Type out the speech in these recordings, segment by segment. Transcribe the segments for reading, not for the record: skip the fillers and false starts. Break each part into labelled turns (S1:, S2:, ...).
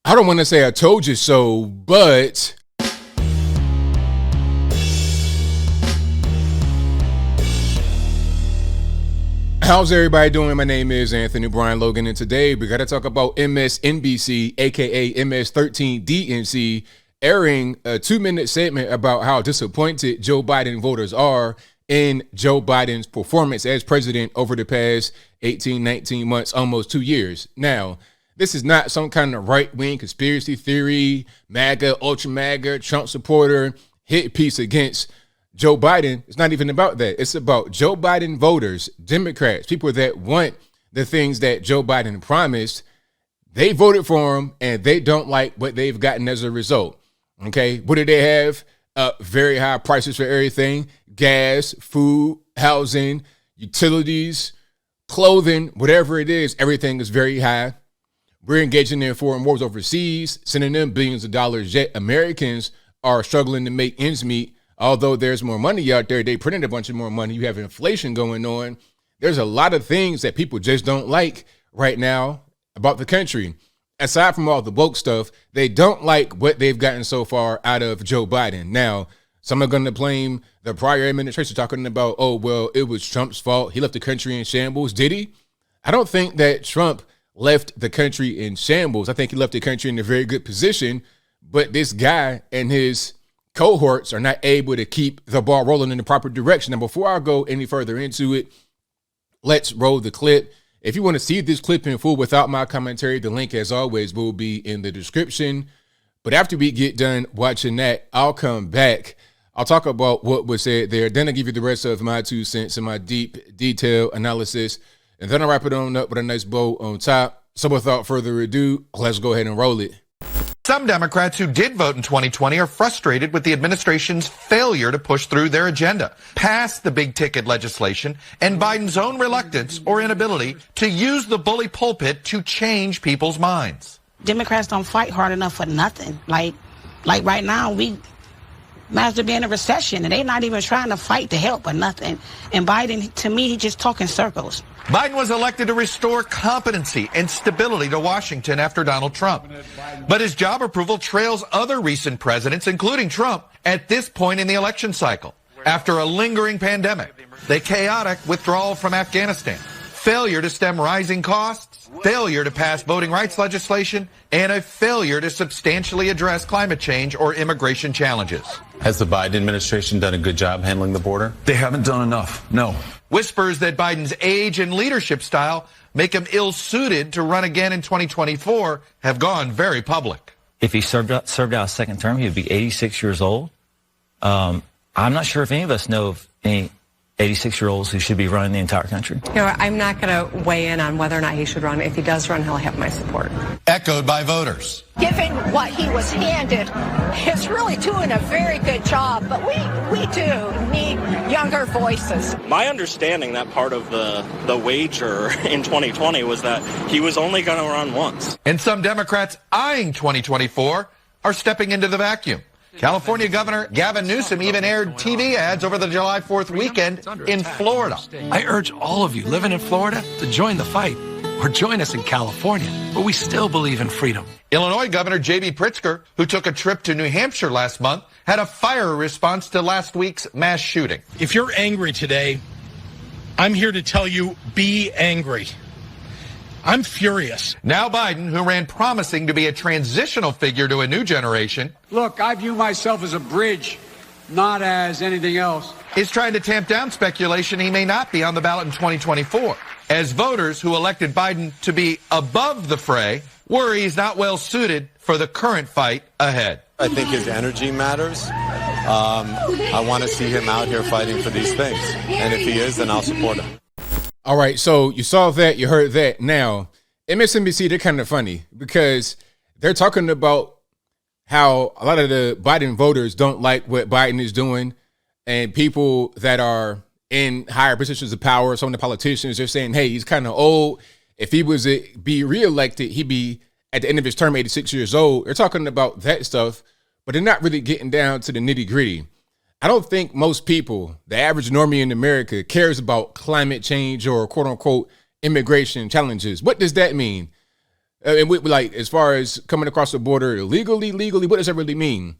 S1: I don't want to say I told you so, but how's everybody doing? My name is Anthony Brian Logan, and today we got to talk about MSNBC, aka MS-13 DNC, airing a 2-minute segment about how disappointed Joe Biden voters are in Joe Biden's performance as president over the past 18, 19 months, almost 2 years. Now, this is not some kind of right-wing conspiracy theory, MAGA, ultra MAGA, Trump supporter, hit piece against Joe Biden. It's not even about that. It's about Joe Biden voters, Democrats, people that want the things that Joe Biden promised. They voted for him and they don't like what they've gotten as a result. Okay. What do they have? Very high prices for everything: gas, food, housing, utilities, clothing, whatever it is. Everything is very high. We're engaging in foreign wars overseas, sending them billions of dollars, yet Americans are struggling to make ends meet. Although there's more money out there, they printed a bunch of more money. You have inflation going on. There's a lot of things that people just don't like right now about the country. Aside from all the woke stuff, they don't like what they've gotten so far out of Joe Biden. Now, some are going to blame the prior administration, talking about, oh, well, it was Trump's fault. He left the country in shambles. Did he? I don't think that Trump left the country in shambles. I think he left the country in a very good position, but this guy and his cohorts are not able to keep the ball rolling in the proper direction. Now, before I go any further into it, let's roll the clip. If you want to see this clip in full without my commentary, the link, as always, will be in the description. But after we get done watching that, I'll come back. I'll talk about what was said there. Then I'll give you the rest of my 2 cents and my deep, detailed analysis. And then I'll wrap it on up with a nice bow on top. So without further ado, let's go ahead and roll it.
S2: Some Democrats who did vote in 2020 are frustrated with the administration's failure to push through their agenda, pass the big ticket legislation, and Biden's own reluctance or inability to use the bully pulpit to change people's minds.
S3: Democrats don't fight hard enough for nothing. Like right now, we might as well be in a recession, and they're not even trying to fight to help or nothing. And Biden, to me, he just talking circles.
S2: Biden was elected to restore competency and stability to Washington after Donald Trump. But his job approval trails other recent presidents, including Trump, at this point in the election cycle. After a lingering pandemic, the chaotic withdrawal from Afghanistan, failure to stem rising costs, failure to pass voting rights legislation, and a failure to substantially address climate change or immigration challenges.
S4: Has the Biden administration done a good job handling the border?
S5: They haven't done enough, no.
S2: Whispers that Biden's age and leadership style make him ill-suited to run again in 2024 have gone very public.
S6: If he served out a second term, he would be 86 years old. I'm not sure if any of us know of any 86-year-olds who should be running the entire country.
S7: You know, I'm not going to weigh in on whether or not he should run. If he does run, he'll have my support.
S2: Echoed by voters.
S8: Given what he was handed, he's really doing a very good job, but we do need younger voices.
S9: My understanding, that part of the wager in 2020 was that he was only going to run once.
S2: And some Democrats eyeing 2024 are stepping into the vacuum. California Governor Gavin Newsom even aired TV ads over the July 4th weekend in Florida.
S5: I urge all of you living in Florida to join the fight or join us in California, where we still believe in freedom.
S2: Illinois Governor J.B. Pritzker, who took a trip to New Hampshire last month, had a fire response to last week's mass shooting.
S10: If you're angry today, I'm here to tell you, be angry. I'm furious.
S2: Now Biden, who ran promising to be a transitional figure to a new generation.
S11: Look, I view myself as a bridge, not as anything else.
S2: Is trying to tamp down speculation he may not be on the ballot in 2024, as voters who elected Biden to be above the fray worry he's not well suited for the current fight ahead.
S4: I think his energy matters. I want to see him out here fighting for these things. And if he is, then I'll support him.
S1: All right, so you saw that, you heard that. Now, MSNBC, they're kind of funny because they're talking about how a lot of the Biden voters don't like what Biden is doing, and people that are in higher positions of power, some of the politicians, they're saying, hey, he's kind of old. If he was to be reelected, he'd be at the end of his term 86 years old. They're talking about that stuff, but they're not really getting down to the nitty gritty. I don't think most people, the average normie in America, cares about climate change or quote unquote immigration challenges. What does that mean? And we, like, as far as coming across the border legally, what does that really mean?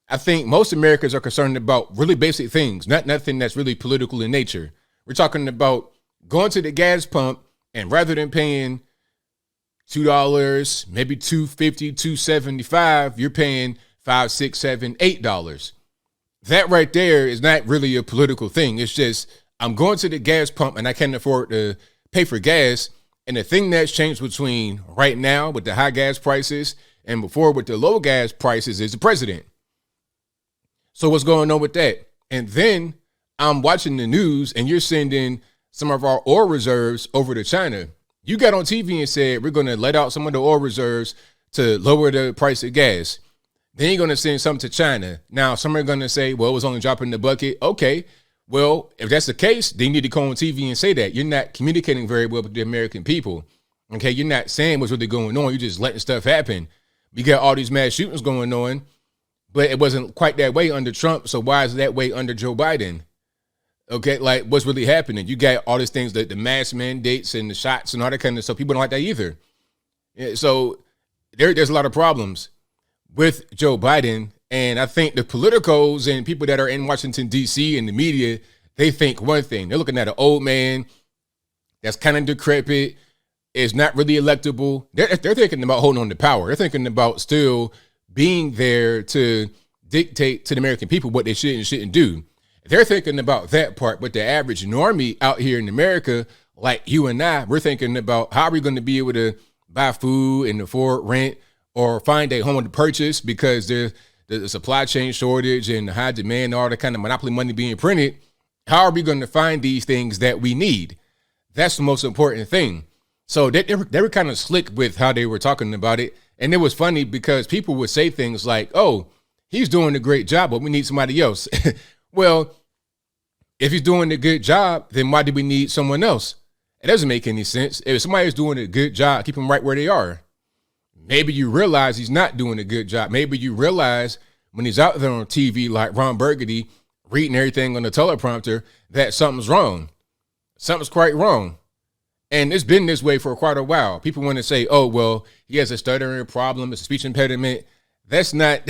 S1: I think most Americans are concerned about really basic things, nothing that's really political in nature. We're talking about going to the gas pump, and rather than paying $2, maybe $2.50, $2.75, you're paying $5, $6, $7, $8. That right there is not really a political thing. It's just, I'm going to the gas pump and I can't afford to pay for gas. And the thing that's changed between right now with the high gas prices and before with the low gas prices is the president. So what's going on with that? And then I'm watching the news and you're sending some of our oil reserves over to China. You got on TV and said, we're going to let out some of the oil reserves to lower the price of gas. Then you're going to send something to China. Now, some are going to say, well, it was only dropping the bucket. Okay. Well, if that's the case, they need to go on TV and say that. You're not communicating very well with the American people. Okay, you're not saying what's really going on. You're just letting stuff happen. We got all these mass shootings going on, but it wasn't quite that way under Trump. So why is it that way under Joe Biden? Okay, like what's really happening? You got all these things, the mask mandates and the shots and all that kind of stuff. People don't like that either. Yeah, so there's a lot of problems with Joe Biden. And I think the politicos and people that are in Washington, D.C. and the media, they think one thing. They're looking at an old man that's kind of decrepit, is not really electable. They're thinking about holding on to power. They're thinking about still being there to dictate to the American people what they should and shouldn't do. They're thinking about that part. But the average normie out here in America, like you and I, we're thinking about how are we going to be able to buy food and afford rent or find a home to purchase because the supply chain shortage and the high demand, all the kind of monopoly money being printed. How are we going to find these things that we need? That's the most important thing. So they were kind of slick with how they were talking about it. And it was funny because people would say things like, oh, he's doing a great job, but we need somebody else. Well, if he's doing a good job, then why do we need someone else? It doesn't make any sense. If somebody's doing a good job, keep them right where they are. Maybe you realize he's not doing a good job. Maybe you realize when he's out there on TV like Ron Burgundy, reading everything on the teleprompter, that something's wrong. Something's quite wrong. And it's been this way for quite a while. People want to say, oh, well, he has a stuttering problem, it's a speech impediment. That's not,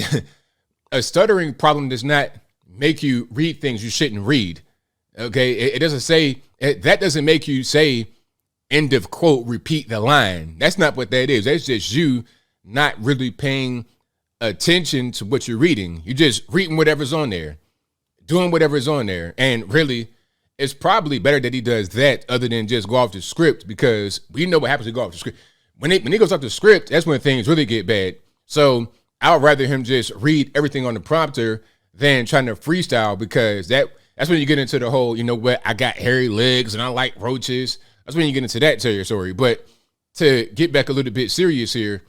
S1: a stuttering problem does not make you read things you shouldn't read. Okay, it doesn't say, that doesn't make you say, end of quote, repeat the line. That's not what that is. That's just you not really paying attention to what you're reading. You're just reading whatever's on there, doing whatever's on there. And really, it's probably better that he does that other than just go off the script, because we know what happens to go off the script. When he goes off the script, that's when things really get bad. So I would rather him just read everything on the prompter than trying to freestyle, because that's when you get into the whole, you know what, I got hairy legs and I like roaches. That's when you get into that territory. But to get back a little bit serious here,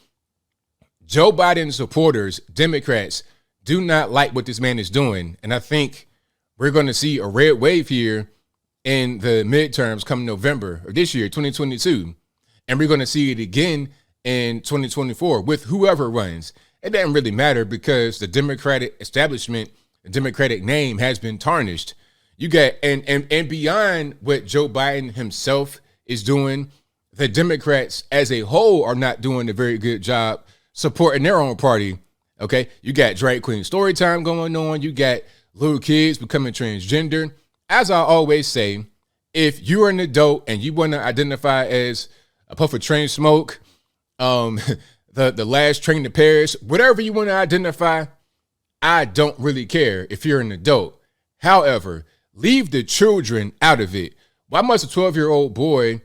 S1: Joe Biden supporters, Democrats, do not like what this man is doing. And I think we're going to see a red wave here in the midterms come November of this year, 2022. And we're going to see it again in 2024 with whoever runs. It doesn't really matter because the Democratic establishment, the Democratic name has been tarnished. You got, and beyond what Joe Biden himself is doing, the Democrats as a whole are not doing a very good job supporting their own party. Okay, you got drag queen story time going on. You got little kids becoming transgender. As I always say, if you're an adult and you want to identify as a puff of train smoke, the last train to Paris, whatever you want to identify, I don't really care if you're an adult. However, leave the children out of it. Why must a 12-year-old boy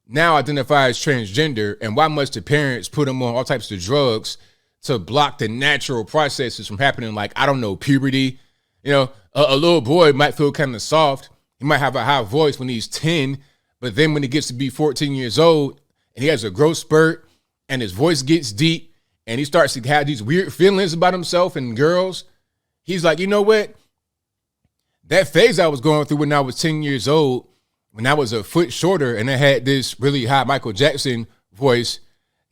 S1: now identify as transgender, and why must the parents put him on all types of drugs to block the natural processes from happening, like, I don't know, puberty? You know, a little boy might feel kind of soft. He might have a high voice when he's 10, but then when he gets to be 14 years old and he has a growth spurt and his voice gets deep and he starts to have these weird feelings about himself and girls, he's like, you know what? That phase I was going through when I was 10 years old, when I was a foot shorter and I had this really high Michael Jackson voice,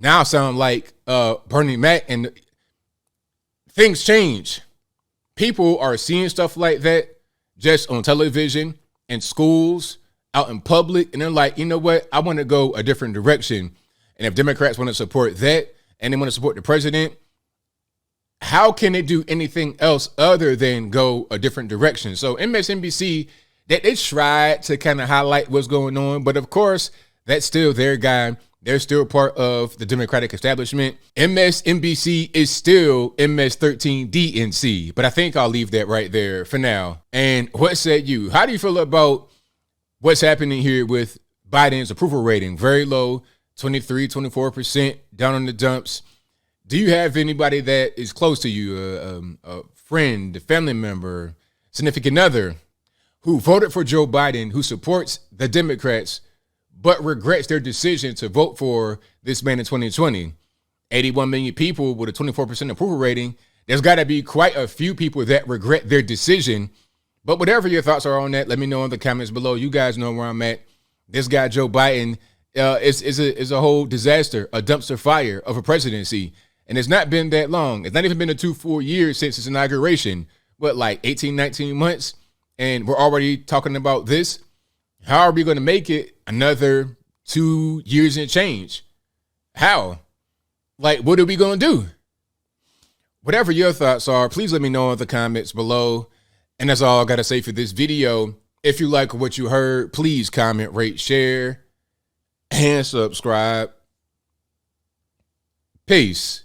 S1: now I sound like Bernie Mac, and things change. People are seeing stuff like that just on television, in schools, out in public, and they're like, you know what? I want to go a different direction. And if Democrats want to support that and they want to support the president, how can they do anything else other than go a different direction? So MSNBC, that they tried to kind of highlight what's going on, but of course, that's still their guy. They're still part of the Democratic establishment. MSNBC is still MS13DNC, but I think I'll leave that right there for now. And what said you? How do you feel about what's happening here with Biden's approval rating? Very low, 23, 24%, down on the dumps. Do you have anybody that is close to you, a friend, a family member, significant other, who voted for Joe Biden, who supports the Democrats, but regrets their decision to vote for this man in 2020? 81 million people with a 24% approval rating. There's got to be quite a few people that regret their decision. But whatever your thoughts are on that, let me know in the comments below. You guys know where I'm at. This guy, Joe Biden, is a whole disaster, a dumpster fire of a presidency. And it's not been that long. It's not even been 2 full years since his inauguration. What, like 18, 19 months? And we're already talking about this. How are we going to make it another 2 years and change? How? Like, what are we going to do? Whatever your thoughts are, please let me know in the comments below. And that's all I got to say for this video. If you like what you heard, please comment, rate, share, and subscribe. Peace.